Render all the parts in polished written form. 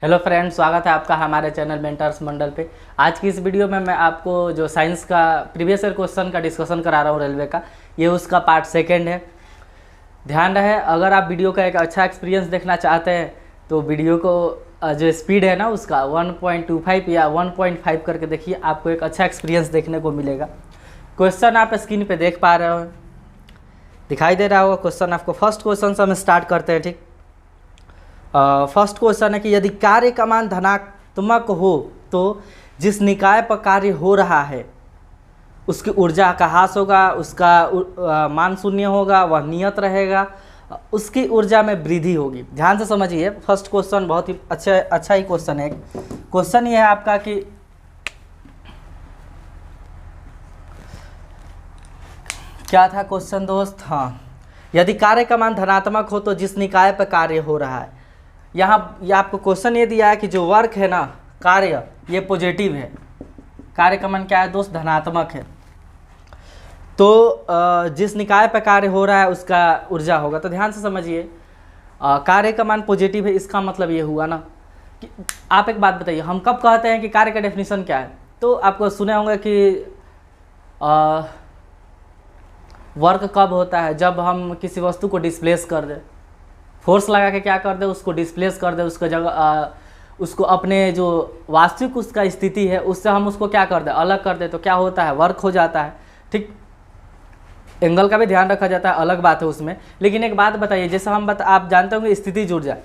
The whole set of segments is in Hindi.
हेलो फ्रेंड्स, स्वागत है आपका हमारे चैनल मेंटर्स मंडल पे। आज की इस वीडियो में मैं आपको जो साइंस का प्रीवियस ईयर क्वेश्चन का डिस्कशन करा रहा हूँ रेलवे का, ये उसका पार्ट सेकंड है। ध्यान रहे, अगर आप वीडियो का एक अच्छा एक्सपीरियंस देखना चाहते हैं तो वीडियो को जो स्पीड है ना उसका 1.25 या 1.5 करके देखिए, आपको एक अच्छा एक्सपीरियंस देखने को मिलेगा। क्वेश्चन आप स्क्रीन पर देख पा रहे हो, दिखाई दे रहा होगा क्वेश्चन आपको। फर्स्ट क्वेश्चन से हम स्टार्ट करते हैं, ठीक। फर्स्ट क्वेश्चन है कि यदि कार्य का मान धनात्मक हो तो जिस निकाय पर कार्य हो रहा है उसकी ऊर्जा का ह्रास होगा, उसका मान शून्य होगा, वह नियत रहेगा, उसकी ऊर्जा में वृद्धि होगी। ध्यान से समझिए, फर्स्ट क्वेश्चन बहुत ही अच्छा ही क्वेश्चन है। क्वेश्चन ये है आपका कि क्या था क्वेश्चन दोस्त? हाँ, यदि कार्य का मान धनात्मक हो तो जिस निकाय पर कार्य हो रहा है। यहाँ ये आपको क्वेश्चन ये दिया है कि जो वर्क है ना, कार्य, ये पॉजिटिव है। कार्य का मान क्या है दोस्त? धनात्मक है। तो जिस निकाय पर कार्य हो रहा है उसका ऊर्जा होगा। तो ध्यान से समझिए, कार्य का मान पॉजिटिव है, इसका मतलब ये हुआ ना कि आप एक बात बताइए, हम कब कहते हैं कि कार्य का डेफिनेशन क्या है? तो आपको सुने होंगे कि वर्क कब होता है? जब हम किसी वस्तु को डिस्प्लेस कर दें, फोर्स लगा के क्या कर दे, उसको डिस्प्लेस कर दे, उसका जगह उसको अपने जो वास्तविक उसका स्थिति है उससे हम उसको क्या कर दे, अलग कर दे, तो क्या होता है? वर्क हो जाता है। ठीक, एंगल का भी ध्यान रखा जाता है, अलग बात है उसमें। लेकिन एक बात बताइए, जैसे आप जानते होंगे स्थितिज ऊर्जा,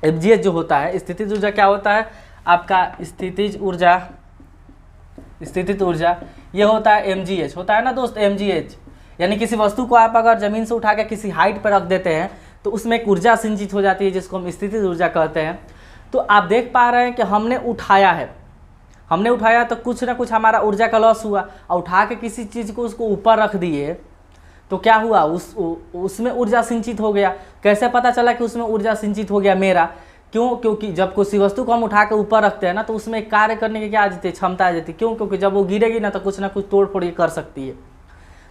FGH जो होता है, स्थितिज ऊर्जा क्या होता है आपका? स्थितिज ऊर्जा ये होता है MGH, होता है ना दोस्त, MGH। यानी किसी वस्तु को आप अगर ज़मीन से उठा के किसी हाइट पर रख देते हैं तो उसमें एक ऊर्जा संचित हो जाती है, जिसको हम स्थितिज ऊर्जा कहते हैं। तो आप देख पा रहे हैं कि हमने उठाया तो कुछ ना कुछ हमारा ऊर्जा का लॉस हुआ, और उठा के किसी चीज़ को उसको ऊपर रख दिए तो क्या हुआ? उसमें ऊर्जा संचित हो गया। कैसे पता चला कि उसमें ऊर्जा संचित हो गया मेरा? क्योंकि जब किसी वस्तु को हम उठा के ऊपर रखते हैं ना, तो उसमें कार्य करने की क्या आ जाती है? क्षमता आ जाती है। क्यों? क्योंकि जब वो गिरेगी ना तो कुछ ना कुछ तोड़ फोड़ कर सकती है।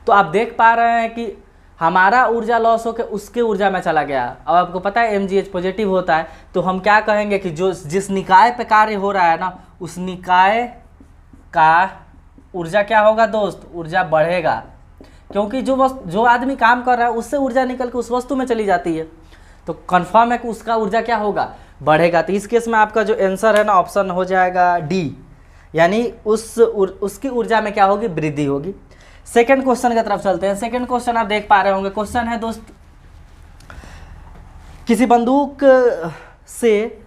तो आप देख पा रहे हैं कि हमारा ऊर्जा लॉस होकर उसके ऊर्जा में चला गया। अब आपको पता है MGH पॉजिटिव होता है, तो हम क्या कहेंगे कि जिस निकाय पे कार्य हो रहा है ना, उस निकाय का ऊर्जा क्या होगा दोस्त? ऊर्जा बढ़ेगा। क्योंकि जो आदमी काम कर रहा है उससे ऊर्जा निकल के उस वस्तु में चली जाती है, तो कन्फर्म है कि उसका ऊर्जा क्या होगा? बढ़ेगा। तो इस केस में आपका जो आंसर है ना, ऑप्शन हो जाएगा D, यानी उसकी ऊर्जा में क्या होगी? वृद्धि होगी। सेकंड क्वेश्चन की तरफ चलते हैं। सेकंड क्वेश्चन आप देख पा रहे होंगे, क्वेश्चन है दोस्त, किसी बंदूक से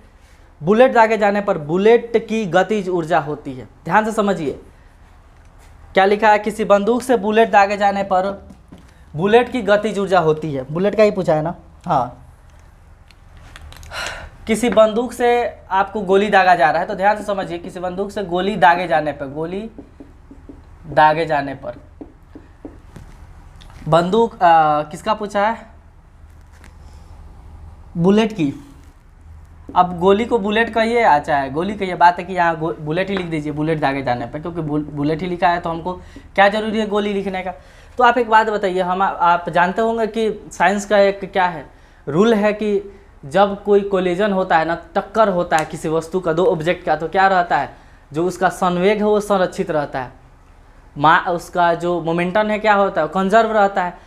बुलेट दागे जाने पर बुलेट की गतिज ऊर्जा होती है। ध्यान से समझिए, क्या लिखा है? किसी बंदूक से बुलेट दागे जाने पर बुलेट की गतिज ऊर्जा होती है। बुलेट का ही पूछा है ना? हाँ, किसी बंदूक से आपको गोली दागा जा रहा है, तो ध्यान से समझिए, किसी बंदूक से गोली दागे जाने पर बंदूक किसका पूछा है? बुलेट की। अब गोली को बुलेट कहिए, अच्छा है गोली कहिए, बात है कि यहाँ बुलेट ही लिख दीजिए बुलेट दागे जाने पर, क्योंकि बुलेट ही लिखा है तो हमको क्या जरूरी है गोली लिखने का। तो आप एक बात बताइए, आप जानते होंगे कि साइंस का एक क्या है रूल है कि जब कोई कोलिजन होता है ना, टक्कर होता है किसी वस्तु का, दो ऑब्जेक्ट का, तो क्या रहता है? जो उसका संवेग है वो संरक्षित रहता है। उसका जो मोमेंटम है क्या होता है? कंजर्व रहता है।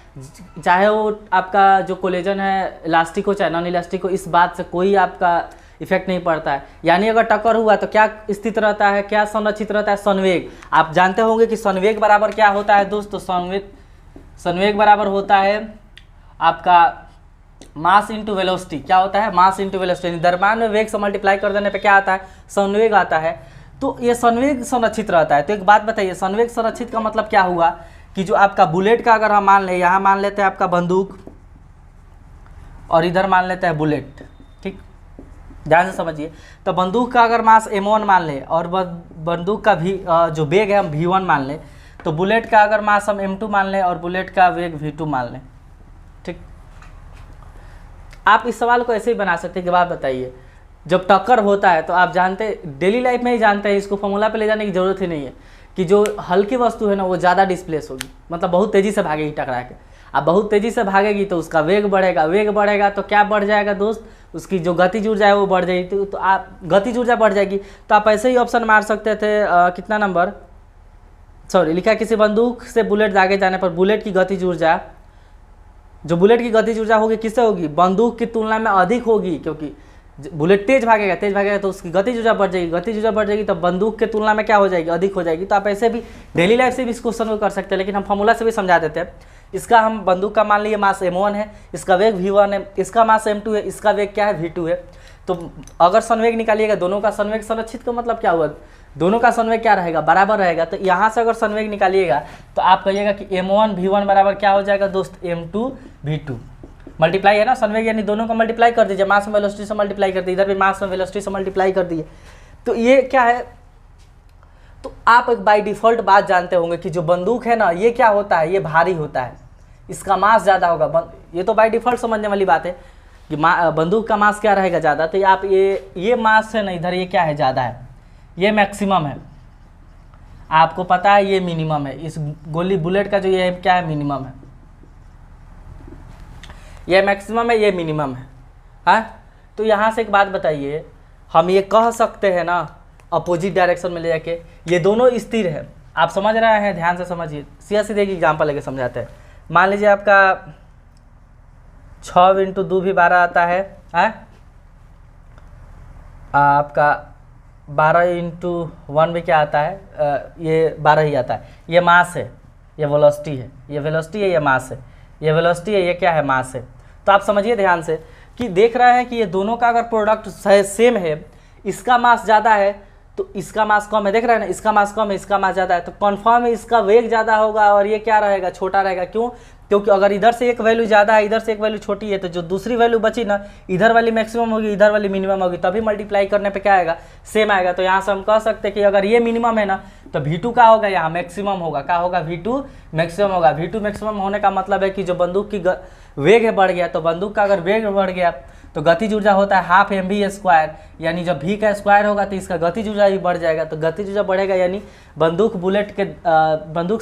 चाहे वो आपका जो कोलिजन है इलास्टिक हो चाहे नॉन इलास्टिक हो, इस बात से कोई आपका इफेक्ट नहीं पड़ता है। यानी अगर टक्कर हुआ तो क्या स्थित रहता है? क्या संरक्षित रहता है? संवेग। आप जानते होंगे कि संवेग बराबर क्या होता है दोस्तों? संवेग बराबर होता है आपका मास इंटू वेलोसिटी। क्या होता है? Mass into velocity. द्रव्यमान में वेग से मल्टीप्लाई कर देने पे क्या आता है? संवेग आता है। तो ये संवेग संरक्षित रहता है। तो एक बात बताइए, संवेग संरक्षित का मतलब क्या हुआ कि जो आपका बुलेट का अगर हम मान ले, यहाँ मान लेते हैं आपका बंदूक और इधर मान लेते हैं बुलेट, ठीक, ध्यान से समझिए। तो बंदूक का अगर मास M1 मान ले और बंदूक का जो वेग है हम V1 मान ले, तो बुलेट का अगर मास हम M2 मान लें और बुलेट का वेग V2 मान लें, ठीक। आप इस सवाल को ऐसे ही बना सकते हैं कि बात बताइए, जब टक्कर होता है तो आप जानते, डेली लाइफ में ही जानते हैं, इसको फॉर्मूला पे ले जाने की जरूरत ही नहीं है, कि जो हल्की वस्तु है ना वो ज़्यादा डिस्प्लेस होगी, मतलब बहुत तेज़ी से भागेगी टकरा के। अब बहुत तेज़ी से भागेगी तो उसका वेग बढ़ेगा, वेग बढ़ेगा तो क्या बढ़ जाएगा दोस्त? उसकी जो गतिज ऊर्जा है वो बढ़ जाएगी, तो आप गतिज ऊर्जा बढ़ जाएगी तो आप ऐसे ही ऑप्शन मार सकते थे कितना नंबर, सॉरी लिखा किसी बंदूक से बुलेट दागे जाने पर बुलेट की गतिज ऊर्जा, जो बुलेट की गतिज ऊर्जा होगी किससे होगी, बंदूक की तुलना में अधिक होगी, क्योंकि बुलेट तेज भागेगा तो उसकी गतिज ऊर्जा बढ़ जाएगी, गतिज ऊर्जा बढ़ जाएगी तो बंदूक के तुलना में क्या हो जाएगी, अधिक हो जाएगी। तो आप ऐसे भी डेली लाइफ से भी इस क्वेश्चन को कर सकते हैं, लेकिन हम फॉर्मूला से भी समझा देते हैं। इसका हम बंदूक का मान लीजिए मास m1 है, इसका वेग v1 है, इसका मास m2 है, इसका वेग क्या है v2 है। तो अगर संवेग निकालिएगा, दोनों का संवेग संरक्षित का मतलब क्या हुआ, दोनों का संवेग क्या रहेगा, बराबर रहेगा। तो यहाँ से अगर संवेग निकालिएगा तो आप कहिएगा कि m1 v1 बराबर क्या हो जाएगा दोस्त, m2 v2। मल्टीप्लाई है ना संवेग, यानी दोनों का मल्टीप्लाई कर दीजिए, मास में वेलोसिटी से मल्टीप्लाई कर दीजिए, इधर भी मास में वेलोसिटी से मल्टीप्लाई कर दिए। तो ये क्या है, तो आप एक बाय डिफ़ॉल्ट बात जानते होंगे कि जो बंदूक है ना ये क्या होता है, ये भारी होता है, इसका मास ज़्यादा होगा। ये तो बाय डिफ़ॉल्ट समझने वाली बात है कि बंदूक का मास क्या रहेगा, ज़्यादा। तो आप ये मास है ना इधर, ये क्या है, ज़्यादा है, ये मैक्सिमम है, आपको पता है ये मिनिमम है। इस गोली बुलेट का जो ये क्या है, मिनिमम है, ये मैक्सिमम है, ये मिनिमम है। हाँ, तो यहाँ से एक बात बताइए, हम ये कह सकते हैं ना अपोजिट डायरेक्शन में ले जाके, ये दोनों स्थिर है। आप समझ रहे हैं, ध्यान से समझिए, सीधा सीधे एक एग्जाम्पल लेके समझाते हैं। मान लीजिए आपका 6 × 2 भी 12 आता है, आपका 12 × 1 भी क्या आता है, ये 12 ही आता है। ये मास है, ये वेलोसिटी है, ये वेलोसिटी है, ये मास है, ये वेलोसिटी है, ये क्या है, मास है। तो आप समझिए ध्यान से कि देख रहे हैं कि ये दोनों का अगर प्रोडक्ट सेम है, इसका मास ज़्यादा है तो इसका मास कम है, देख रहे हैं ना, इसका मास कम है, इसका मास ज़्यादा है, तो कन्फर्म है इसका वेग ज़्यादा होगा और ये क्या रहेगा, छोटा रहेगा। क्यों, क्योंकि अगर इधर से एक वैल्यू ज़्यादा है, इधर से एक वैल्यू छोटी है, तो जो दूसरी वैल्यू बची ना, इधर वाली मैक्सिमम होगी, इधर वाली मिनिमम होगी, तभी मल्टीप्लाई करने पे क्या आएगा, सेम आएगा। तो यहाँ से हम कह सकते हैं कि अगर ये मिनिमम है ना तो v2 का होगा, यहाँ मैक्सिमम होगा, क्या होगा, v2 मैक्सिमम होगा। v2 मैक्सिमम होने का मतलब है कि जो बंदूक की वेग है बढ़ गया, तो बंदूक का अगर वेग बढ़ गया तो गतिज ऊर्जा होता है हाफ mv², यानी जब v का स्क्वायर होगा तो इसका गतिज ऊर्जा भी बढ़ जाएगा। तो गतिज ऊर्जा बढ़ेगा यानी बंदूक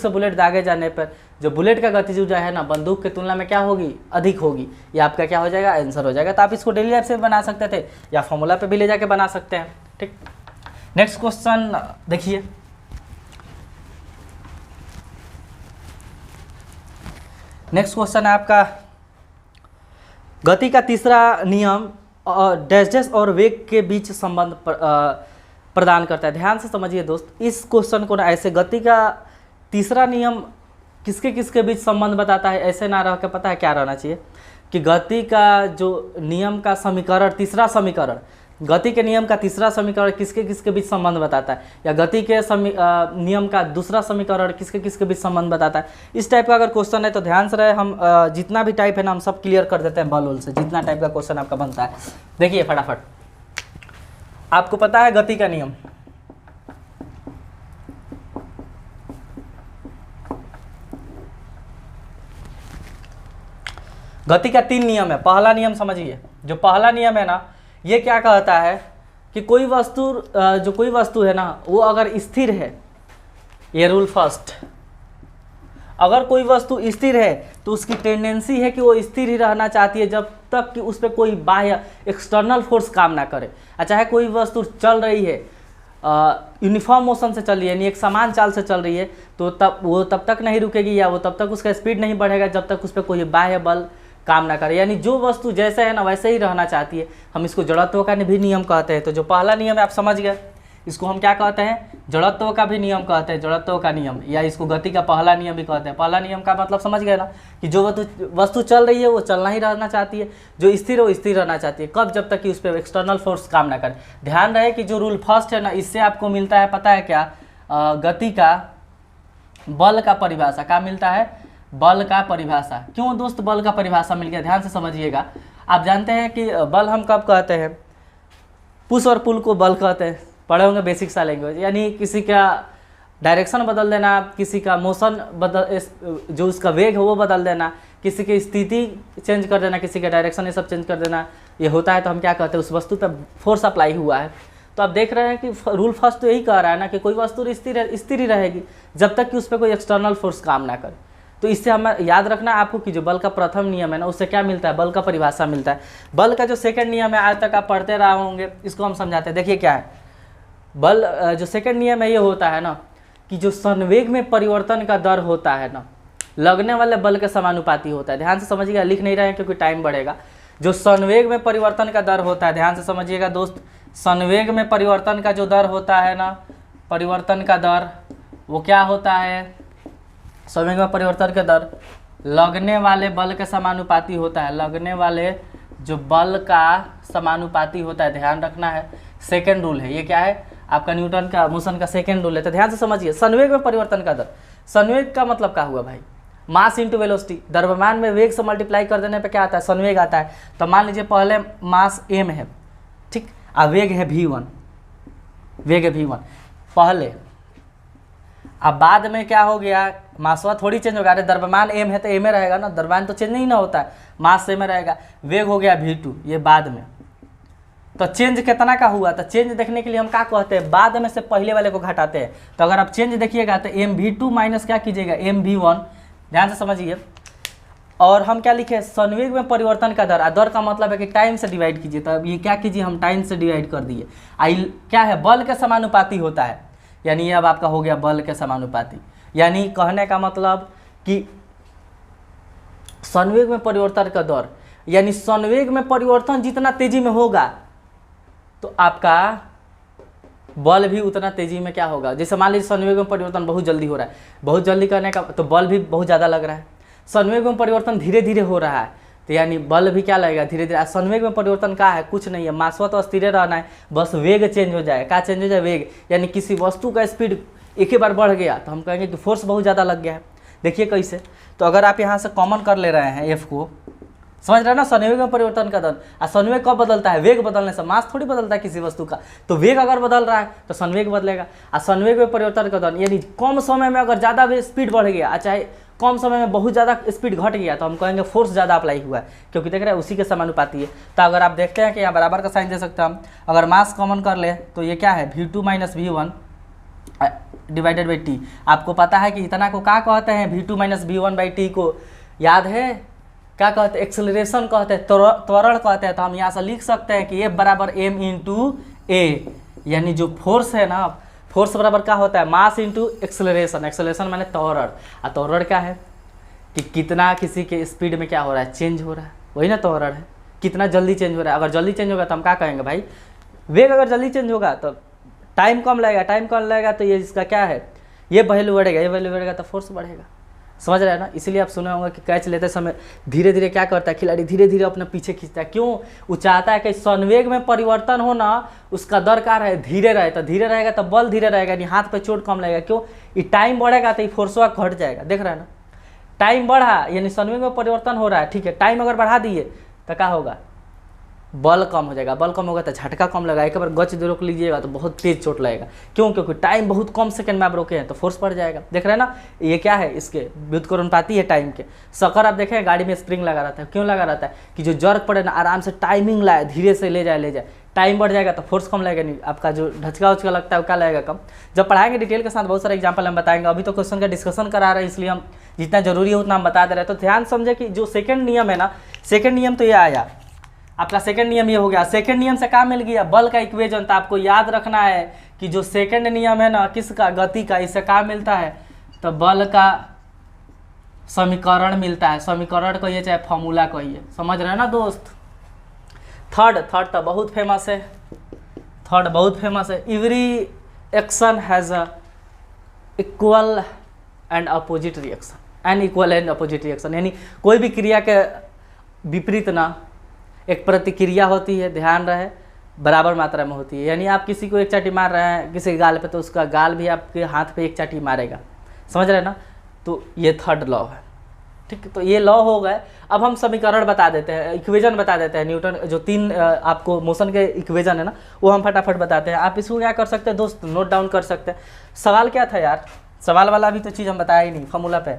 से बुलेट दागे जाने पर जो बुलेट का गतिज ऊर्जा है ना, बंदूक की तुलना में क्या होगी, अधिक होगी। ये आपका क्या हो जाएगा, आंसर हो जाएगा। तो आप इसको डेली लाइफ से बना सकते थे या फॉर्मूला पे भी ले जाके बना सकते हैं। ठीक, नेक्स्ट क्वेश्चन देखिए, नेक्स्ट क्वेश्चन है आपका, गति का तीसरा नियम डैश डैश और वेग के बीच संबंध प्रदान करता है। ध्यान से समझिए दोस्त, इस क्वेश्चन को ना ऐसे, गति का तीसरा नियम किसके किसके बीच संबंध बताता है, ऐसे ना रह के पता है क्या रहना चाहिए कि गति का जो नियम का समीकरण, तीसरा समीकरण, गति के नियम का तीसरा समीकरण किसके किसके बीच संबंध बताता है, या गति के नियम का दूसरा समीकरण किसके किसके बीच संबंध बताता है। इस टाइप का अगर क्वेश्चन है तो ध्यान से रहे, हम जितना भी टाइप है ना हम सब क्लियर कर देते हैं बल से, जितना टाइप का क्वेश्चन आपका बनता है। देखिए फटाफट, आपको पता है गति का नियम, गति का 3 नियम है। पहला नियम समझिए, जो पहला नियम है ना, ये क्या कहता है कि कोई वस्तु है ना वो अगर स्थिर है, ये रूल फर्स्ट, अगर कोई वस्तु स्थिर है तो उसकी टेंडेंसी है कि वो स्थिर ही रहना चाहती है जब तक कि उस पर कोई बाह्य एक्सटर्नल फोर्स काम ना करे। चाहे कोई वस्तु चल रही है, यूनिफॉर्म मोशन से चल रही है, यानी एक समान चाल से चल रही है, तो तब तक नहीं रुकेगी, या वो तब तक उसका स्पीड नहीं बढ़ेगा जब तक उस पर कोई बाह्य बल काम ना करे। यानी जो वस्तु जैसे है ना वैसे ही रहना चाहती है, हम इसको जड़त्व का भी नियम कहते हैं। तो जो पहला नियम है आप समझ गए, इसको हम क्या कहते हैं, जड़त्व का भी नियम कहते हैं, जड़त्व का नियम, या इसको गति का पहला नियम भी कहते हैं। पहला नियम का मतलब समझ गए ना, कि जो वस्तु चल रही है वो चलना ही रहना चाहती है, जो स्थिर है वो स्थिर रहना चाहती है, कब, जब तक कि उस पर एक्सटर्नल फोर्स काम ना करे। ध्यान रहे कि जो रूल फर्स्ट है ना, इससे आपको मिलता है, पता है क्या, गति का बल का परिभाषा। क्या मिलता है, बल का परिभाषा। क्यों दोस्त बल का परिभाषा मिल गया, ध्यान से समझिएगा। आप जानते हैं कि बल हम कब कहते हैं, पुश और पुल को बल कहते हैं, पढ़े होंगे बेसिक सा लैंग्वेज। यानी किसी का डायरेक्शन बदल देना, किसी का मोशन जो उसका वेग है वो बदल देना, किसी की स्थिति चेंज कर देना, किसी का डायरेक्शन ये सब चेंज कर देना, ये होता है तो हम क्या कहते हैं, उस वस्तु पर फोर्स अप्लाई हुआ है। तो आप देख रहे हैं कि रूल फर्स्ट तो यही कह रहा है ना कि कोई वस्तु स्थिर ही रहेगी जब तक कि उस पर कोई एक्सटर्नल फोर्स काम ना करे। तो इससे हमें याद रखना है आपको कि जो बल का प्रथम नियम है ना, उससे क्या मिलता है, बल का परिभाषा मिलता है। बल का जो सेकंड नियम है आज तक आप पढ़ते रहे होंगे, इसको हम समझाते हैं। देखिए क्या है बल, जो सेकंड नियम है ये होता है ना कि जो संवेग में परिवर्तन का दर होता है ना, लगने वाले बल के समानुपाती होता है। ध्यान से समझिएगा, लिख नहीं रहे हैं क्योंकि टाइम बढ़ेगा। जो संवेग में परिवर्तन का दर होता है, ध्यान से समझिएगा दोस्त, संवेग में परिवर्तन का जो दर होता है ना, परिवर्तन का दर वो क्या होता है, संवेग में परिवर्तन का दर लगने वाले बल के समानुपाती होता है। लगने वाले जो बल का समानुपाती होता है, ध्यान रखना है, सेकेंड रूल है ये। क्या है आपका न्यूटन का मोशन का सेकेंड रूल है। तो ध्यान से समझिए, संवेग में परिवर्तन का दर, संवेग का मतलब क्या हुआ भाई, मास इंटू वेलोसिटी। द्रव्यमान में वेग से मल्टीप्लाई कर देने पे क्या आता है, संवेग आता है। तो मान लीजिए पहले मास m है, ठीक, और वेग है v1, वेग है v1 पहले। अब बाद में क्या हो गया, मासवा थोड़ी चेंज होगा। अरे द्रव्यमान m है तो m रहेगा ना, द्रव्यमान तो चेंज नहीं ना होता है, मास m रहेगा। वेग हो गया v2, ये बाद में। तो चेंज कितना का हुआ, तो चेंज देखने के लिए हम क्या कहते हैं, बाद में से पहले वाले को घटाते हैं। तो अगर आप चेंज देखिएगा तो mv2 माइनस क्या कीजिएगा, mv1। ध्यान से समझिए, और हम क्या लिखे, संवेग में परिवर्तन का दर। दर का मतलब है कि टाइम से डिवाइड कीजिए। तो अब ये क्या कीजिए, हम टाइम से डिवाइड कर दिए। आई क्या है, बल के समानुपाती होता है, यानी ये अब आपका हो गया बल के समानुपाती। यानी कहने का मतलब कि संवेग में परिवर्तन का दर, यानी संवेग में परिवर्तन जितना तेजी में होगा तो आपका बल भी उतना तेजी में क्या होगा। जैसे मान लीजिए संवेग में परिवर्तन बहुत जल्दी हो रहा है, बहुत जल्दी करने का तो बल भी बहुत ज़्यादा लग रहा है। संवेग में परिवर्तन धीरे धीरे हो रहा है तो यानी बल भी क्या लगेगा, धीरे धीरे। संवेग में परिवर्तन क्या है, कुछ नहीं है, मासवा तो स्थिर रहना है, बस वेग चेंज हो जाए। क्या चेंज हो जाए, वेग। यानी किसी वस्तु का स्पीड एक ही बार बढ़ गया तो हम कहेंगे कि फोर्स बहुत ज़्यादा लग गया है। देखिए कैसे, तो अगर आप यहाँ से कॉमन कर ले रहे हैं एफ को, समझ रहे हैं ना, संवेग में परिवर्तन का दर। और संवेग कब बदलता है, वेग बदलने से। मास थोड़ी बदलता है किसी वस्तु का, तो वेग अगर बदल रहा है तो संवेग बदलेगा। और संवेग में परिवर्तन का दर यानी कम समय में अगर ज़्यादा स्पीड बढ़ गया, चाहे कम समय में बहुत ज़्यादा स्पीड घट गया, तो हम कहेंगे फोर्स ज़्यादा अप्लाई हुआ है, क्योंकि देख रहे हैं उसी के समानुपाती है। तो अगर आप देखते हैं कि यहाँ बराबर का साइन दे सकते हैं हम, अगर मास कॉमन कर ले तो ये क्या है, v2 minus v1 divided by T. आपको पता है कि इतना को क्या कहते हैं, v2 minus v1 by T को याद है, क्या कहते हैं, एक्सेलरेशन कहते हैं, त्वरण कहते हैं। तो हम यहाँ से लिख सकते हैं कि F बराबर m इंटू ए, यानी जो फोर्स है ना, फोर्स बराबर क्या होता है, मास इंटू एक्सेलरेशन। एक्सेलरेशन माने त्वरण, और त्वरण क्या है कि कितना किसी के स्पीड में क्या हो रहा है, चेंज हो रहा है, वही ना त्वरण है, कितना जल्दी चेंज हो रहा है। अगर जल्दी चेंज होगा तो हम क्या कहेंगे भाई, वेग अगर जल्दी चेंज होगा तो टाइम कम लगेगा, टाइम कम लगेगा तो ये इसका क्या है, ये वैल्यू बढ़ेगा, ये वैल्यू बढ़ेगा तो फोर्स बढ़ेगा। समझ रहे हैं ना, इसीलिए आप सुने होंगे कि कैच लेते समय धीरे धीरे क्या करता है खिलाड़ी, धीरे धीरे अपने पीछे खींचता है। क्यों, वो चाहता है कि संवेग में परिवर्तन हो ना, उसका दर क्या रहे, धीरे रहे। तो धीरे रहेगा तो बल धीरे रहेगा, यानी हाथ पे चोट कम लगेगा। क्यों, ये टाइम बढ़ेगा तो ये फोर्सवा घट जाएगा। देख रहे हैं ना, टाइम बढ़ा यानी संवेग में परिवर्तन हो रहा है, ठीक है। टाइम अगर बढ़ा दिए तो क्या होगा, बल कम हो जाएगा, बल कम होगा तो झटका कम लगेगा। एक बार गच रोक लीजिएगा तो बहुत तेज चोट लगेगा। क्यों, क्योंकि टाइम बहुत कम सेकंड में आप रोके हैं तो फोर्स बढ़ जाएगा। देख रहे हैं ना, ये क्या है, इसके व्युत्क्रमानुपाती है टाइम के। सकर आप देखें गाड़ी में स्प्रिंग लगा रहता है, क्यों लगा रहता है कि जो जर्क पड़े ना, आराम से टाइमिंग लाए, धीरे से ले जाए। टाइम बढ़ जाएगा तो फोर्स कम लगेगा, नहीं आपका जो ढचका उचका लगता है वो क्या लगेगा, कम। जब पढ़ाएंगे डिटेल के साथ बहुत सारे एग्जाम्पल हम बताएंगे, अभी तो क्वेश्चन का डिस्कशन करा रहे हैं, इसलिए हम जितना जरूरी है उतना हम बता दे रहे हैं। तो ध्यान समझे कि जो सेकंड नियम है ना, सेकंड नियम तो ये आया आपका, सेकंड नियम ये हो गया। सेकंड नियम से क्या मिल गया, बल का इक्वेशन। तो आपको याद रखना है कि जो सेकंड नियम है ना, किसका, गति का, इससे क्या मिलता है, तो बल का समीकरण मिलता है। समीकरण कहिए चाहे फॉर्मूला कहिए, समझ रहे हैं ना दोस्त। थर्ड तो बहुत फेमस है, थर्ड बहुत फेमस है। Every action has a equal and opposite reaction, an equal and opposite reaction. यानी कोई भी क्रिया के विपरीत ना एक प्रतिक्रिया होती है, ध्यान रहे, बराबर मात्रा में होती है। यानी आप किसी को एक चाटी मार रहे हैं किसी के गाल पे, तो उसका गाल भी आपके हाथ पे एक चाटी मारेगा, समझ रहे हैं ना। तो ये थर्ड लॉ है, ठीक है। तो ये लॉ हो गए। अब हम समीकरण बता देते हैं, इक्वेशन बता देते हैं। न्यूटन जो तीन आपको मोशन के इक्वेशन है ना, वो हम फटाफट बताते हैं। आप इसको क्या कर सकते हैं दोस्त, नोट डाउन कर सकते हैं। सवाल क्या था यार, सवाल वाला भी तो चीज़ हम बताया ही नहीं, फॉर्मूला पे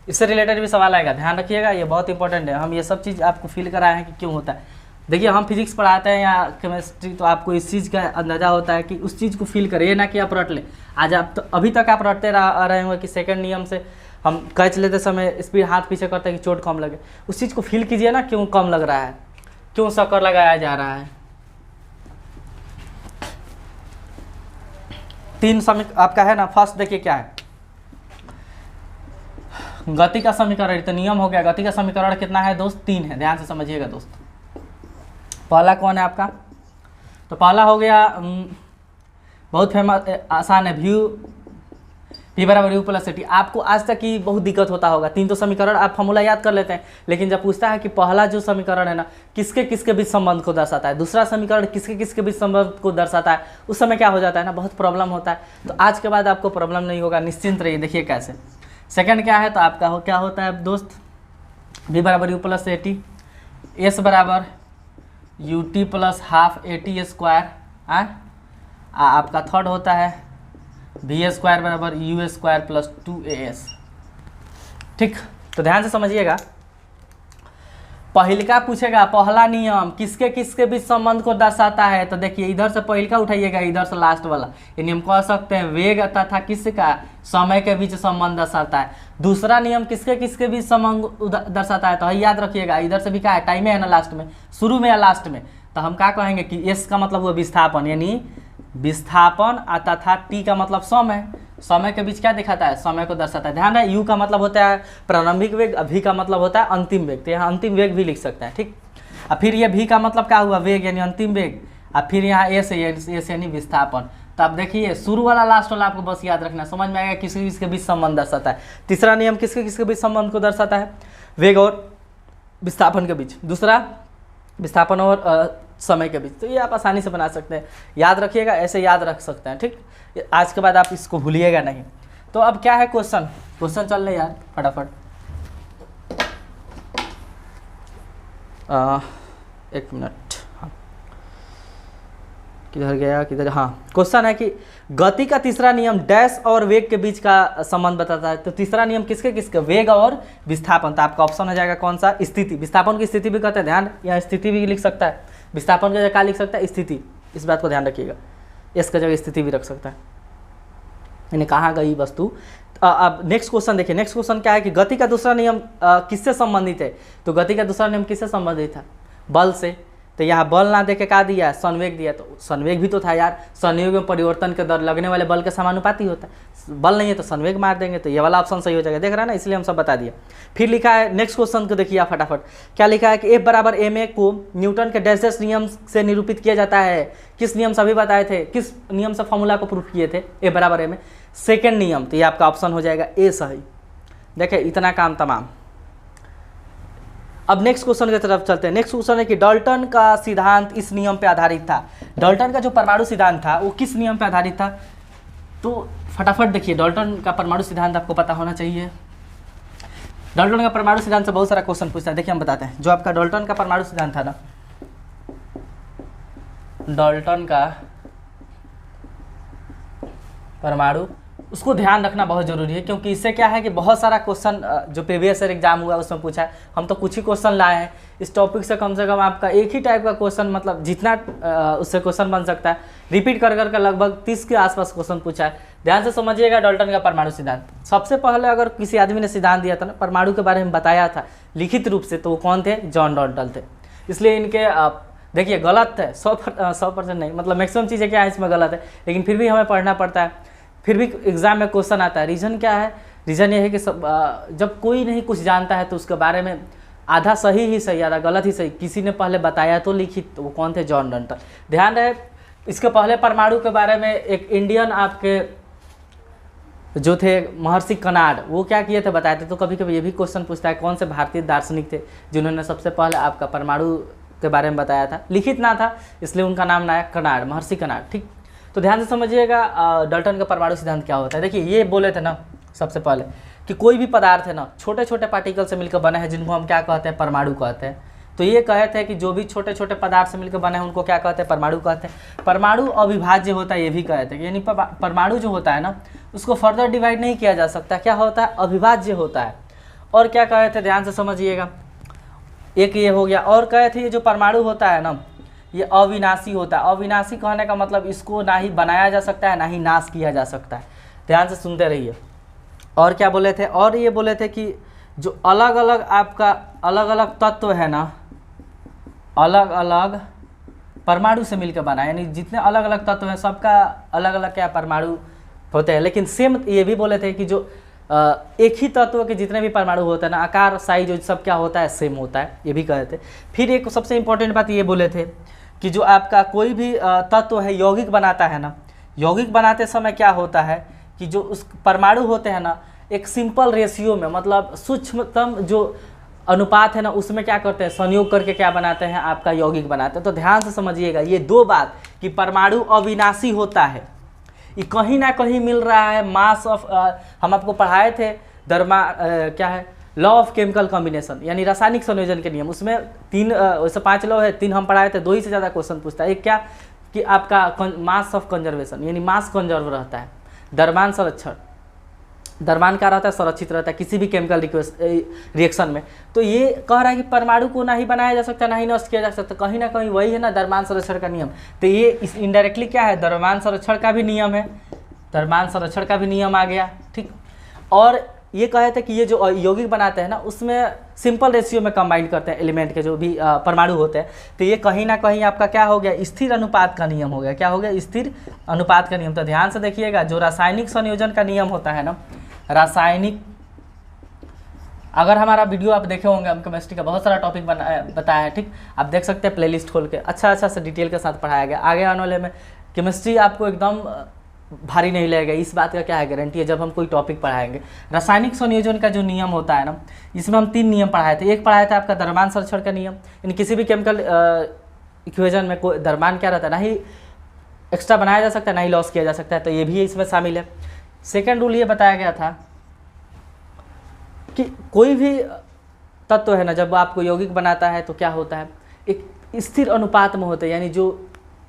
इससे रिलेटेड भी सवाल आएगा, ध्यान रखिएगा, ये बहुत इंपॉर्टेंट है। हम ये सब चीज़ आपको फील कराए हैं कि क्यों होता है। देखिए हम फिजिक्स पढ़ाते हैं या केमिस्ट्री, तो आपको इस चीज़ का अंदाज़ा होता है कि उस चीज़ को फील करें, ना कि आप रट लें। आज आप तो अभी तक आप रटते रहे होंगे कि सेकंड नियम से हम कैच लेते समय स्पीड हाथ पीछे करते हैं कि चोट कम लगे, उस चीज़ को फील कीजिए ना, क्यों कम लग रहा है, क्यों शक्कर लगाया जा रहा है। 3 समीकरण आपका है ना। फर्स्ट देखिए क्या है, गति का समीकरण, तो नियम हो गया। गति का समीकरण कितना है दोस्त? 3 है, ध्यान से समझिएगा दोस्त। पहला कौन है आपका? तो पहला हो गया बहुत फेमस, आसान है, v बराबर u प्लस टी। आपको आज तक ही बहुत दिक्कत होता होगा, 3 तो समीकरण आप फॉर्मूला याद कर लेते हैं, लेकिन जब पूछता है कि पहला जो समीकरण है ना किसके किसके बीच संबंध को दर्शाता है, दूसरा समीकरण किसके किसके बीच संबंध को दर्शाता है, उस समय क्या हो जाता है ना, बहुत प्रॉब्लम होता है। तो आज के बाद आपको प्रॉब्लम नहीं होगा, निश्चिंत रहिए। देखिए कैसे। सेकंड क्या है, तो आपका क्या होता है दोस्त? v बराबर u plus A T, S बराबर U T plus half A T square. आपका थर्ड होता है वी स्क्वायर बराबर यू स्क्वायर प्लस 2as। ठीक, तो ध्यान से समझिएगा। पहिलका पूछेगा पहला नियम किसके किसके बीच संबंध को दर्शाता है, तो देखिए इधर से पहिलका उठाइएगा, इधर से लास्ट वाला, यानी हम कह सकते हैं वेग तथा किसका, समय के बीच संबंध दर्शाता है। दूसरा नियम किसके किसके बीच संबंध दर्शाता है, तो याद रखिएगा इधर से भी क्या है, टाइम है ना लास्ट में, शुरू में या लास्ट में, तो हम क्या कहेंगे कि एस का मतलब हुआ विस्थापन, यानी विस्थापन तथा टी का मतलब समय, समय के बीच क्या दिखाता है, समय को दर्शाता है। ध्यान है, यू का मतलब होता है प्रारंभिक वेग, वी का मतलब होता है अंतिम वेग, तो यहाँ अंतिम वेग भी लिख सकते हैं। ठीक, और फिर ये वी का मतलब क्या हुआ, वेग यानी अंतिम वेग, और फिर यहाँ एस यानी विस्थापन। तो आप देखिए शुरू वाला लास्ट वाला आपको बस याद रखना, समझ में आएगा किसके किसके बीच संबंध दर्शाता है। तीसरा नियम किसके किसके बीच संबंध को दर्शाता है, वेग और विस्थापन के बीच, दूसरा विस्थापन और समय के बीच। तो ये आप आसानी से बना सकते हैं, याद रखिएगा, ऐसे याद रख सकते हैं। ठीक, आज के बाद आप इसको भूलिएगा नहीं। तो अब क्या है क्वेश्चन, क्वेश्चन चल रहे यार फटाफट। एक मिनट, हाँ किधर गया, किधर, हाँ क्वेश्चन है कि गति का तीसरा नियम डैश और वेग के बीच का संबंध बताता है। तो तीसरा नियम किसके किसके, वेग और विस्थापन। तो आपका ऑप्शन हो जाएगा कौन सा, स्थिति। विस्थापन की स्थिति भी कहते हैं, ध्यान, यहाँ स्थिति भी लिख सकता है, विस्थापन की जगह क्या लिख सकता है, स्थिति। इस बात को ध्यान रखिएगा, एस की जगह स्थिति भी रख सकता है, यानी कहाँ गई वस्तु। अब नेक्स्ट क्वेश्चन देखिए। नेक्स्ट क्वेश्चन क्या है कि गति का दूसरा नियम किससे संबंधित है, तो गति का दूसरा नियम किससे संबंधित है, बल से। तो यहाँ बल ना देके क्या दिया, संवेग दिया, तो संवेग भी तो था यार, संयोग में परिवर्तन के दर लगने वाले बल के समानुपाती होता है, बल नहीं है तो संवेग मार देंगे, तो ये वाला ऑप्शन सही हो जाएगा। देख रहा है ना, इसलिए हम सब बता दिया। फिर लिखा है नेक्स्ट क्वेश्चन को देखिए आप फटाफट, क्या लिखा है कि एफ बराबर एम ए को न्यूटन के डैश नियम से निरूपित किया जाता है। किस नियम से अभी बताए थे, किस नियम से फॉर्मूला को प्रूफ किए थे, एफ बराबर एम ए, सेकेंड नियम। तो ये आपका ऑप्शन हो जाएगा ए सही। देखिए इतना काम तमाम। अब नेक्स्ट क्वेश्चन की तरफ चलते हैं। नेक्स्ट क्वेश्चन है कि डाल्टन का सिद्धांत इस नियम पे आधारित था। डाल्टन का जो परमाणु सिद्धांत था वो किस नियम पे आधारित था, तो फटाफट देखिए, डाल्टन का परमाणु सिद्धांत आपको पता होना चाहिए। डाल्टन का परमाणु सिद्धांत से बहुत सारा क्वेश्चन पूछता है। देखिए हम बताते हैं, जो आपका डाल्टन का परमाणु सिद्धांत था ना, डाल्टन का परमाणु, उसको ध्यान रखना बहुत जरूरी है, क्योंकि इससे क्या है कि बहुत सारा क्वेश्चन जो प्रीवियस ईयर एग्जाम हुआ उसमें पूछा है। हम तो कुछ ही क्वेश्चन लाए हैं इस टॉपिक से कम आपका एक ही टाइप का क्वेश्चन, मतलब जितना उससे क्वेश्चन बन सकता है, रिपीट कर कर लगभग 30 के आसपास क्वेश्चन पूछा है। ध्यान से समझिएगा डाल्टन का परमाणु सिद्धांत। सबसे पहले अगर किसी आदमी ने सिद्धांत दिया था ना, परमाणु के बारे में बताया था लिखित रूप से, तो वो कौन थे, जॉन डाल्टन थे। इसलिए इनके देखिए गलत है 100% नहीं, मतलब मैक्सिमम चीज़ें क्या है इसमें गलत है, लेकिन फिर भी हमें पढ़ना पड़ता है, फिर भी एग्जाम में क्वेश्चन आता है। रीज़न क्या है, रीज़न ये है कि जब कोई नहीं कुछ जानता है तो उसके बारे में आधा सही ही सही, आधा गलत ही सही, किसी ने पहले बताया तो लिखित, तो वो कौन थे, जॉन डाल्टन। ध्यान रहे, इसके पहले परमाणु के बारे में एक इंडियन आपके जो थे महर्षि कनाड, वो क्या किए थे बताए थे। तो कभी कभी ये भी क्वेश्चन पूछता है कौन से भारतीय दार्शनिक थे जिन्होंने सबसे पहले आपका परमाणु के बारे में बताया था, लिखित ना था इसलिए उनका नाम ना है कनाड, महर्षि कनाड। ठीक, तो ध्यान से समझिएगा डाल्टन का परमाणु सिद्धांत क्या होता है। देखिए ये बोले थे ना सबसे पहले कि कोई भी पदार्थ है ना छोटे छोटे पार्टिकल से मिलकर बने हैं, जिनको हम क्या कहते हैं, परमाणु कहते हैं। तो ये कहे थे कि जो भी छोटे छोटे पदार्थ से मिलकर बने हैं उनको क्या कहते हैं, परमाणु कहते हैं। परमाणु अविभाज्य होता है, ये भी कहे थे, यानी परमाणु जो होता है ना उसको फर्दर डिवाइड नहीं किया जा सकता, क्या होता है, अविभाज्य होता है। और क्या कहे थे, ध्यान से समझिएगा, एक ये हो गया, और कहे थे ये जो परमाणु होता है ना ये अविनाशी होता है। अविनाशी कहने का मतलब इसको ना ही बनाया जा सकता है ना ही नाश किया जा सकता है। ध्यान से सुनते रहिए, और क्या बोले थे, और ये बोले थे कि जो अलग अलग आपका अलग अलग तत्व है ना, अलग अलग परमाणु से मिलकर बना, यानी जितने अलग अलग तत्व हैं सबका अलग अलग क्या परमाणु होते हैं, लेकिन सेम ये भी बोले थे कि जो एक ही तत्व के जितने भी परमाणु होते हैं ना, आकार साइज सब क्या होता है, सेम होता है, ये भी कहे थे। फिर एक सबसे इंपॉर्टेंट बात ये बोले थे कि जो आपका कोई भी तत्व है यौगिक बनाता है ना, यौगिक बनाते समय क्या होता है कि जो उस परमाणु होते हैं ना, एक सिंपल रेशियो में, मतलब सूक्ष्मतम जो अनुपात है ना, उसमें क्या करते हैं, संयोग करके क्या बनाते हैं, आपका यौगिक बनाते हैं। तो ध्यान से समझिएगा ये दो बात कि परमाणु अविनाशी होता है, ये कहीं ना कहीं मिल रहा है मास ऑफ, हम आपको पढ़ाए थे क्या है, लॉ ऑफ केमिकल कॉम्बिनेशन, यानी रासायनिक संयोजन के नियम। उसमें वैसे 5 लॉ है, 3 हम पढ़ाए थे, 2 ही से ज़्यादा क्वेश्चन पूछता है। एक क्या कि आपका मास ऑफ कंजर्वेशन, यानी मास कंजर्व रहता है, द्रव्यमान संरक्षण, द्रव्यमान क्या रहता है, संरक्षित रहता है किसी भी केमिकल रिएक्शन में। तो ये कह रहा है कि परमाणु को ना ही बनाया जा सकता, ना ही नष्ट किया जा सकता, कहीं ना कहीं वही है ना द्रव्यमान संरक्षण का नियम। तो ये इस इनडायरेक्टली क्या है, द्रव्यमान संरक्षण का भी नियम है, द्रव्यमान संरक्षण का भी नियम आ गया, ठीक। और ये कहे थे कि ये जो यौगिक बनाते हैं ना, उसमें सिंपल रेशियो में कंबाइन करते हैं एलिमेंट के जो भी परमाणु होते हैं। तो ये कहीं ना कहीं आपका क्या हो गया, स्थिर अनुपात का नियम हो गया। क्या हो गया, स्थिर अनुपात का नियम। तो ध्यान से देखिएगा, जो रासायनिक संयोजन का नियम होता है ना, रासायनिक, अगर हमारा वीडियो आप देखे होंगे, हम केमिस्ट्री का बहुत सारा टॉपिक बताया है, ठीक। आप देख सकते हैं प्लेलिस्ट खोल के, अच्छा से डिटेल के साथ पढ़ाया गया। आगे आने वाले में केमिस्ट्री आपको एकदम भारी नहीं लगेगा, इस बात का क्या है, गारंटी है, जब हम कोई टॉपिक पढ़ाएंगे। रासायनिक संयोजन का जो नियम होता है ना, इसमें हम 3 नियम पढ़ाए थे। एक पढ़ाया था आपका द्रव्यमान संरक्षण का नियम, यानी किसी भी केमिकल इक्वेशन में कोई द्रव्यमान क्या रहता है, ना ही एक्स्ट्रा बनाया जा सकता है, ना ही लॉस किया जा सकता है, तो ये भी इसमें शामिल है। सेकेंड रूल ये बताया गया था कि कोई भी तत्व है ना, जब आपको यौगिक बनाता है तो क्या होता है, एक स्थिर अनुपात में होता है, यानी जो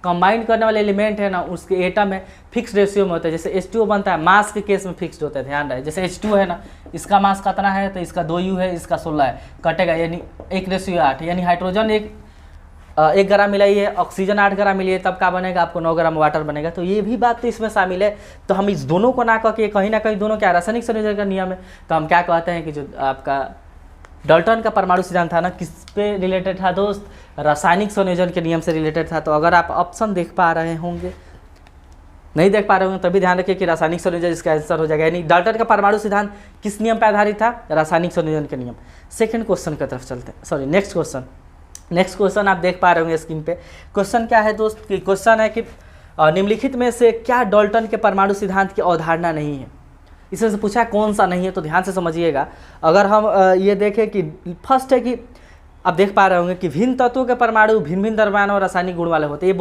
कंबाइन करने वाले एलिमेंट है ना, उसके एटम है फिक्स रेशियो में होता है। जैसे H2O बनता है, मास के केस में फिक्स्ड होता है, ध्यान रहे। जैसे H2O है ना, इसका मास कितना है, तो इसका 2U है, इसका 16 है, कटेगा, यानी 1:8, यानी हाइड्रोजन 1 ग्राम मिलाइए, ऑक्सीजन 8 ग्राम मिलिए, तब क्या बनेगा, आपको 9 ग्राम वाटर बनेगा। तो ये भी बात तो इसमें शामिल है। तो हम इस दोनों को ना कह के, कहीं ना कहीं दोनों क्या रासायनिक संयोजन का नियम है, तो हम क्या कहते हैं कि जो आपका डाल्टन का परमाणु सिद्धांत था ना, किस पे रिलेटेड था दोस्त, रासायनिक संयोजन के नियम से रिलेटेड था। तो अगर आप ऑप्शन देख पा रहे होंगे, नहीं देख पा रहे होंगे, तभी ध्यान रखिए कि रासायनिक संयोजन इसका आंसर हो जाएगा। यानी डाल्टन का परमाणु सिद्धांत किस नियम पर आधारित था, रासायनिक संयोजन के नियम। सेकंड क्वेश्चन की तरफ चलते हैं, सॉरी नेक्स्ट क्वेश्चन आप देख पा रहे होंगे स्क्रीन पे। क्वेश्चन क्या है दोस्त, क्वेश्चन है कि निम्नलिखित में से क्या डाल्टन के परमाणु सिद्धांत की अवधारणा नहीं है। इसमें से पूछा है कौन सा नहीं है, तो ध्यान से समझिएगा। अगर हम ये देखें कि फर्स्ट है कि आप देख पा रहे होंगे कि भिन्न तत्वों के परमाणु भिन्न भिन्न द्रव्यमान और रासायनिक गुण वाले होते हैं, ये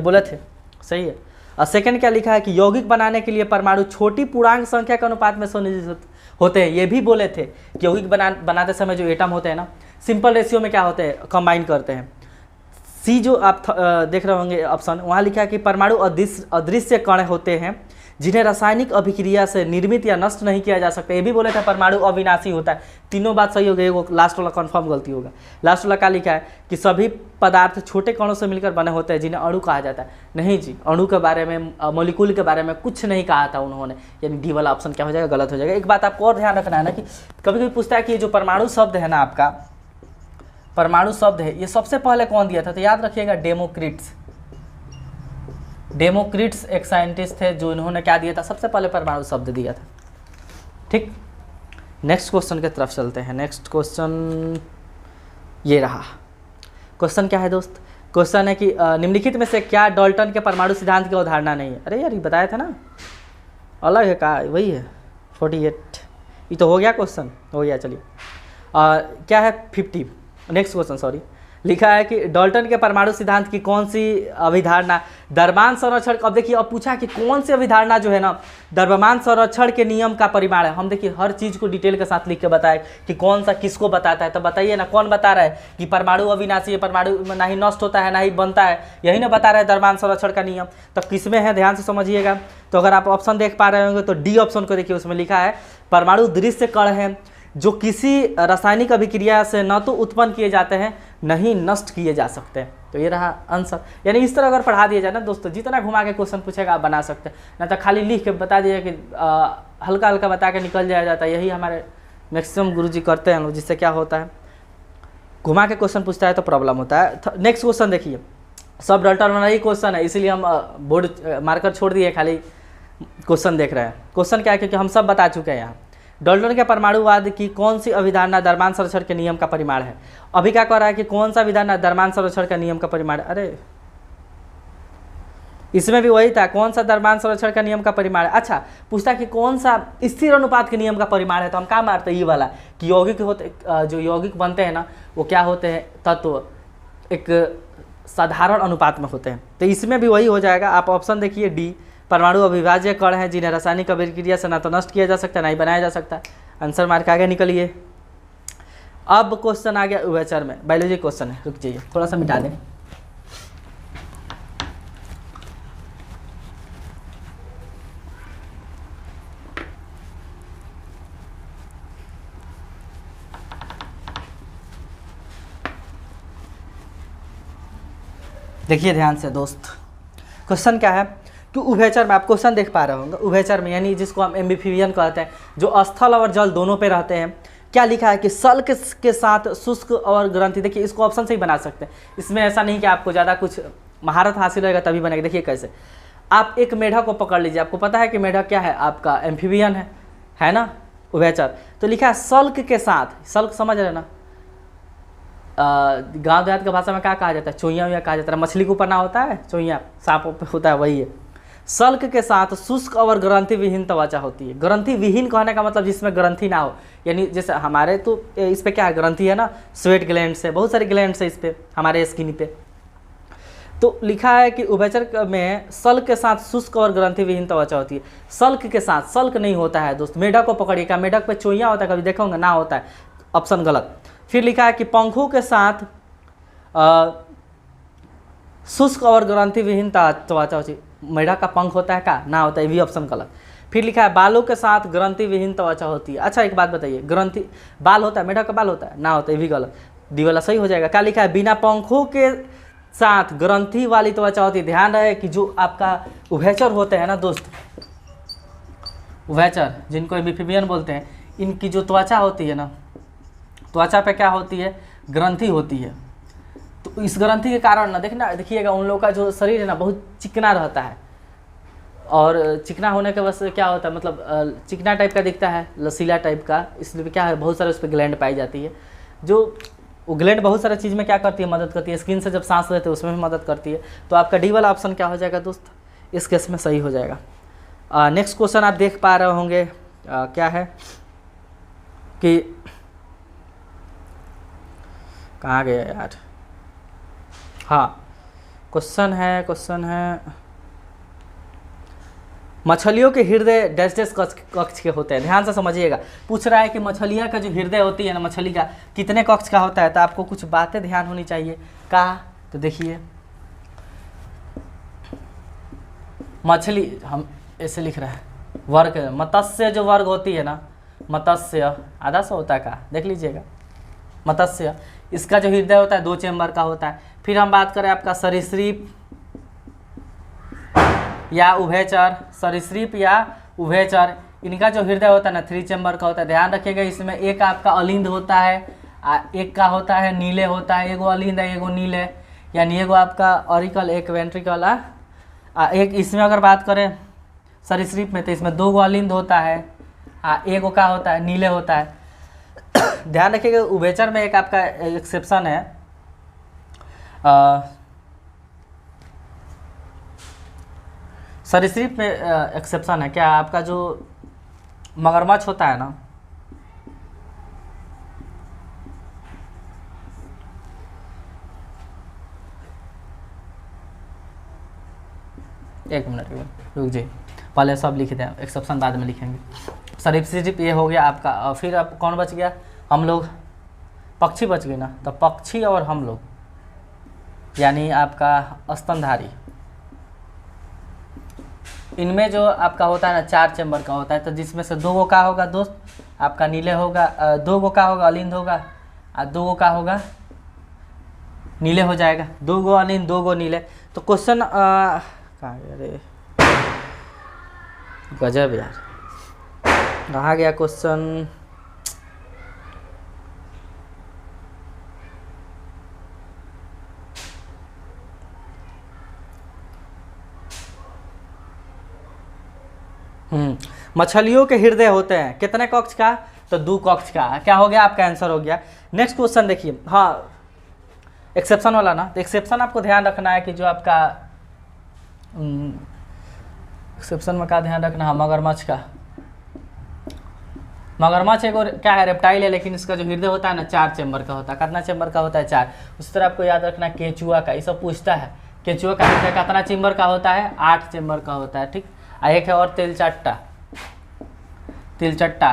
बोले थे, सही है। और सेकंड क्या लिखा है कि यौगिक बनाने के लिए परमाणु छोटी पूर्णांक संख्या के अनुपात में संयोजित होते हैं, ये भी बोले थे कि यौगिक बनाते समय जो एटम होते हैं ना, सिंपल रेशियो में क्या होते हैं, कंबाइन करते हैं। सी जो आप देख रहे होंगे ऑप्शन, वहाँ लिखा है कि परमाणु अदृश्य कण होते हैं जिन्हें रासायनिक अभिक्रिया से निर्मित या नष्ट नहीं किया जा सकता। ये भी बोले थे परमाणु अविनाशी होता है। तीनों बात सही हो गई, वो लास्ट वाला कंफर्म गलती होगा। लास्ट वाला क्या लिखा है कि सभी पदार्थ छोटे कणों से मिलकर बने होते हैं जिन्हें अणु कहा जाता है। नहीं जी, अणु के बारे में, मॉलिक्यूल के बारे में कुछ नहीं कहा था उन्होंने, यानी डी वाला ऑप्शन क्या हो जाएगा, गलत हो जाएगा। एक बात आपको और ध्यान रखना है ना कि कभी कभी पूछता है कि ये जो परमाणु शब्द है ना, आपका परमाणु शब्द है, ये सबसे पहले कौन दिया था, तो याद रखिएगा डेमोक्रिट्स एक साइंटिस्ट थे जो इन्होंने क्या दिया था, सबसे पहले परमाणु शब्द दिया था, ठीक। नेक्स्ट क्वेश्चन की तरफ चलते हैं। नेक्स्ट क्वेश्चन ये रहा। क्वेश्चन क्या है दोस्त, क्वेश्चन है कि निम्नलिखित में से क्या डाल्टन के परमाणु सिद्धांत की अवधारणा नहीं है। अरे यार, ये बताया था ना, अलग है, कहा वही है 48, ये तो हो गया, क्वेश्चन हो गया। चलिए क्या है 50, नेक्स्ट क्वेश्चन सॉरी, लिखा है कि डाल्टन के परमाणु सिद्धांत की कौन सी अभिधारणा द्रव्यमान संरक्षण। अब देखिए, अब पूछा कि कौन सी अभिधारणा जो है ना द्रव्यमान संरक्षण के नियम का परिमाण है। हम देखिए हर चीज़ को डिटेल के साथ लिख के बताए कि कौन सा किसको बताता है। तो बताइए ना, कौन बता रहा है कि परमाणु अविनाशी है, परमाणु ना ही नष्ट होता है ना ही बनता है, यही ना बता रहा है द्रव्यमान संरक्षण का नियम। तो किसमें है, ध्यान से समझिएगा। तो अगर आप ऑप्शन देख पा रहे होंगे तो डी ऑप्शन को देखिए, उसमें लिखा है परमाणु दृश्य कण है जो किसी रासायनिक अभिक्रिया से न तो उत्पन्न किए जाते हैं न ही नष्ट किए जा सकते हैं। तो ये रहा आंसर। यानी इस तरह अगर पढ़ा दिया जाए ना दोस्तों, जितना घुमा के क्वेश्चन पूछेगा आप बना सकते हैं, ना तो खाली लिख के बता दिया कि हल्का हल्का बता के निकल जाया जाता है। यही हमारे मैक्सिमम गुरुजी करते हैं लोग, जिससे क्या होता है घुमा के क्वेश्चन पूछता है तो प्रॉब्लम होता है। नेक्स्ट क्वेश्चन देखिए, सब डाल्टन वाला ही क्वेश्चन है, इसीलिए हम बोर्ड मार्कर छोड़ दिए, खाली क्वेश्चन देख रहे हैं। क्वेश्चन क्या है, क्योंकि हम सब बता चुके हैं यहाँ। डाल्टन के परमाणुवाद की कौन सी अभिधारणा द्रव्यमान संरक्षण के नियम का परिमाण है? अभी क्या कह रहा है कि कौन सा अभिधारणा द्रव्यमान संरक्षण का नियम का परिमाण? अरे इसमें भी वही था, कौन सा द्रव्यमान संरक्षण का नियम का परिमाण है। अच्छा पूछता कि कौन सा स्थिर अनुपात के नियम का परिमाण है, तो हम क्या मारते हैं ये वाला कि यौगिक होते, जो यौगिक बनते हैं ना वो क्या होते हैं, तत्व एक साधारण अनुपात में होते हैं। तो इसमें भी वही हो जाएगा। आप ऑप्शन देखिए डी, परमाणु अविभाज्य कण हैं जिन्हें रासायनिक अभिक्रिया से ना तो नष्ट किया जा सकता ना ही बनाया जा सकता। आंसर मार्क आगे निकलिए। अब क्वेश्चन आ गया उभयचर में, बायोलॉजी क्वेश्चन है, रुक जाइए थोड़ा सा मिटा दें। देखिए ध्यान से दोस्त, क्वेश्चन क्या है कि उभयचर में, आप क्वेश्चन देख पा रहे होंगे, उभयचर में यानी जिसको हम एम्फीबियन कहते हैं, जो स्थल और जल दोनों पे रहते हैं। क्या लिखा है कि सल के साथ शुष्क और ग्रंथि। देखिए इसको ऑप्शन से ही बना सकते हैं, इसमें ऐसा नहीं कि आपको ज़्यादा कुछ महारत हासिल होगा तभी बनेगा। देखिए कैसे, आप एक मेढक को पकड़ लीजिए, आपको पता है कि मेढक क्या है, आपका एम्फीबियन है ना, उभयचर। तो लिखा है सल्क के साथ, सल्क समझ रहे ना, गांव देहात की भाषा में क्या कहा जाता है, चोइया कहा जाता है। मछली के ऊपर ना होता है चोइया, सांपों पे होता है, वही है। सल्क के साथ शुष्क और ग्रंथि विहीन त्वचा होती है। ग्रंथि विहीन कहने का मतलब जिसमें ग्रंथि ना हो, यानी जैसे हमारे तो इस पे क्या है, ग्रंथि है ना, स्वेट ग्लैंड से, बहुत सारे ग्लैंड है इस पे हमारे स्किन पे। तो लिखा है कि उभयचर में सल्क के साथ शुष्क और ग्रंथि विहीन त्वचा होती है। सल्क के साथ, सल्क नहीं होता है दोस्त। मेढक को पकड़िए, क्या मेढक पे चोइया होता है, कभी देखा होगा, ना होता है, ऑप्शन गलत। फिर लिखा है कि पंखों के साथ शुष्क और ग्रंथि विहीन त्वचा होती है। मेढक का पंख होता है क्या, ना होता है, ये भी ऑप्शन गलत। फिर लिखा है बालों के साथ ग्रंथि विहीन त्वचा होती है। अच्छा एक बात बताइए, ग्रंथि बाल होता है, मेढक का बाल होता है, ना होता है, ये भी गलत, डी वाला सही हो जाएगा। क्या लिखा है, बिना पंखों के साथ ग्रंथि वाली त्वचा होती है। ध्यान रहे कि जो आपका उभयचर होते हैं ना दोस्त, उभयचर जिनको एम्फीबियन बोलते हैं, इनकी जो त्वचा होती है ना, त्वचा पे क्या होती है, ग्रंथि होती है। तो इस ग्रंथि के कारण ना देखिएगा उन लोगों का जो शरीर है ना बहुत चिकना रहता है, और चिकना होने के वजह से क्या होता है, मतलब चिकना टाइप का दिखता है, लसीला टाइप का, इसलिए क्या है बहुत सारे उस पर ग्लैंड पाई जाती है। जो वो ग्लैंड बहुत सारी चीज़ में क्या करती है, मदद करती है। स्किन से जब सांस लेते हैं उसमें भी मदद करती है। तो आपका डी वाला ऑप्शन क्या हो जाएगा दोस्त, इस केस में सही हो जाएगा। नेक्स्ट क्वेश्चन आप देख पा रहे होंगे, क्या है कि कहाँ गया यार, हाँ क्वेश्चन है मछलियों के हृदय डैश डैश कक्ष के होते हैं। ध्यान से समझिएगा, पूछ रहा है कि मछलियाँ का जो हृदय होती है ना, मछली का कितने कक्ष का होता है। तो आपको कुछ बातें ध्यान होनी चाहिए। कहा तो देखिए, मछली हम ऐसे लिख रहे हैं, वर्ग मत्स्य जो वर्ग होती है ना, मत्स्य आधा सौ होता है, का देख लीजिएगा, मत्स्य इसका जो हृदय होता है 2 चेम्बर का होता है। फिर हम बात करें आपका सरीसृप या उभयचर, सरीसृप या उभयचर, इनका जो हृदय होता है ना 3 चेम्बर का होता है। ध्यान रखिएगा, इसमें एक आपका अलिंद होता है, एक का होता है नीले होता है, एगो अलिंद है एगो नीले, यानी एगो आपका ऑरिकल एक वेंट्रिकल, एक इसमें अगर बात करें सरीसृप में तो इसमें 2 गो अलिंद होता है, एगो का होता है नीले होता है। ध्यान रखिएगा उभयचर में एक आपका एक्सेप्शन है, सरीसृप में एक्सेप्शन है। क्या आपका जो मगरमच्छ होता है ना, एक मिनट रुक जाइए, पहले सब लिख दें, एक्सेप्शन बाद में लिखेंगे। सरीसृप ये हो गया आपका, और फिर अब कौन बच गया, हम लोग, पक्षी बच गए ना। तो पक्षी और हम लोग यानी आपका स्तनधारी, इनमें जो आपका होता है ना 4 चेम्बर का होता है। तो जिसमें से 2 गो का होगा दोस्त आपका नीले होगा, 2 गो का होगा अलिंद होगा, और 2 गो का होगा नीले हो जाएगा, 2 गो अनिल 2 गो नीले। तो क्वेश्चन कहाँ गया रे, गजब यार, कहाँ गया क्वेश्चन। मछलियों के हृदय होते हैं कितने कक्ष का, तो 2 कक्ष का। क्या हो गया, आपका आंसर हो गया। नेक्स्ट क्वेश्चन देखिए, हाँ एक्सेप्शन वाला ना, तो एक्सेप्शन आपको ध्यान रखना है कि जो आपका एक्सेप्शन में क्या ध्यान रखना है, मगरमच्छ का। मगरमच्छ एक और क्या है, रेप्टाइल है, लेकिन इसका जो हृदय होता है ना 4 चेम्बर का होता है। कितना चेम्बर का होता है, 4। उस तरह आपको याद रखना केंचुआ का, ये सब पूछता है। केंचुआ का हृदय कितना चेम्बर का होता है, 8 चेम्बर का होता है, ठीक। एक है और तिलचट्टा, तिलचट्टा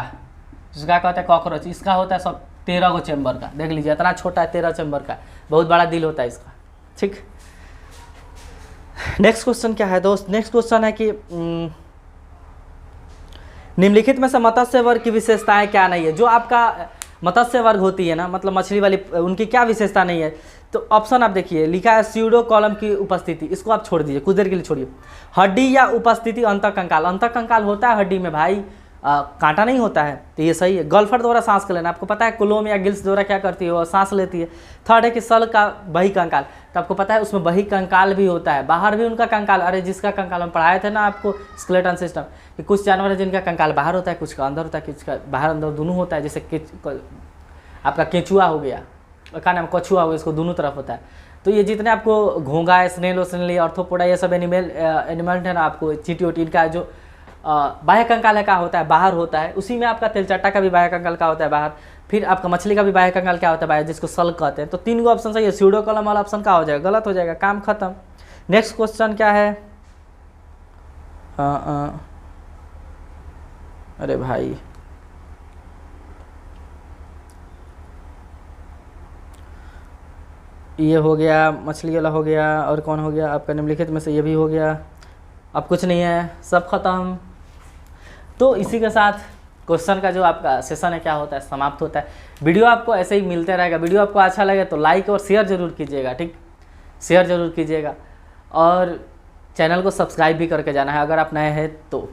जिसका क्या होता है कॉकरोच, इसका होता है सब 13 गो चेम्बर का। देख लीजिए इतना छोटा है, 13 चेम्बर का, बहुत बड़ा दिल होता है इसका, ठीक। नेक्स्ट क्वेश्चन क्या है दोस्त, नेक्स्ट क्वेश्चन है कि निम्नलिखित में से मत्स्य वर्ग की विशेषताएं क्या नहीं है। जो आपका मत्स्य वर्ग होती है ना, मतलब मछली वाली, उनकी क्या विशेषता नहीं है, तो ऑप्शन आप देखिए लिखा है स्यूडो कॉलम की उपस्थिति, इसको आप छोड़ दीजिए, कुछ देर के लिए छोड़िए। हड्डी या उपस्थिति अंतःकंकाल, अंतःकंकाल होता है हड्डी में भाई, कांटा नहीं होता है, तो ये सही है। गल्फर द्वारा सांस का लेना, आपको पता है कोलोम या गिल्स द्वारा क्या करती है, वो सांस लेती है। थर्ड है कि सल का बहिकंकाल, तो आपको पता है उसमें बहिकंकाल भी होता है, बाहर भी उनका कंकाल, अरे जिसका कंकाल हम पढ़ाए थे ना आपको स्केलेटन सिस्टम, कि कुछ जानवर है जिनका कंकाल बाहर होता है, कुछ का अंदर होता है, कुछ का बाहर अंदर दोनों होता है। जैसे आपका केंचुआ हो गया, क्या नाम, कछुआ हो गया, इसको दोनों तरफ होता है। तो ये जितने आपको घोंगा है, स्नेल स्नेली, ऑर्थोपोडा, ये सब एनिमल है ना, आपको चींटी वोटी, इनका जो बाह्य कंकाल है क्या होता है, बाहर होता है। उसी में आपका तिलचट्टा का भी बाह्य कंकाल क्या होता है, बाहर। फिर आपका मछली का भी बाह्य कंकाल क्या होता है, बाहर, जिसको सल कहते हैं। तो 3 गो ऑप्शन सही है, स्यूडो कॉलम वाला ऑप्शन क्या हो जाएगा, गलत हो जाएगा, काम खत्म। नेक्स्ट क्वेश्चन क्या है, अरे भाई ये हो गया, मछली वाला हो गया, और कौन हो गया आपका निम्नलिखित में से, ये भी हो गया। अब कुछ नहीं है, सब खत्म। तो इसी के साथ क्वेश्चन का जो आपका सेशन है क्या होता है, समाप्त होता है। वीडियो आपको ऐसे ही मिलते रहेगा। वीडियो आपको अच्छा लगे तो लाइक और शेयर जरूर कीजिएगा, ठीक, शेयर जरूर कीजिएगा। और चैनल को सब्सक्राइब भी करके जाना है अगर आप नए हैं तो।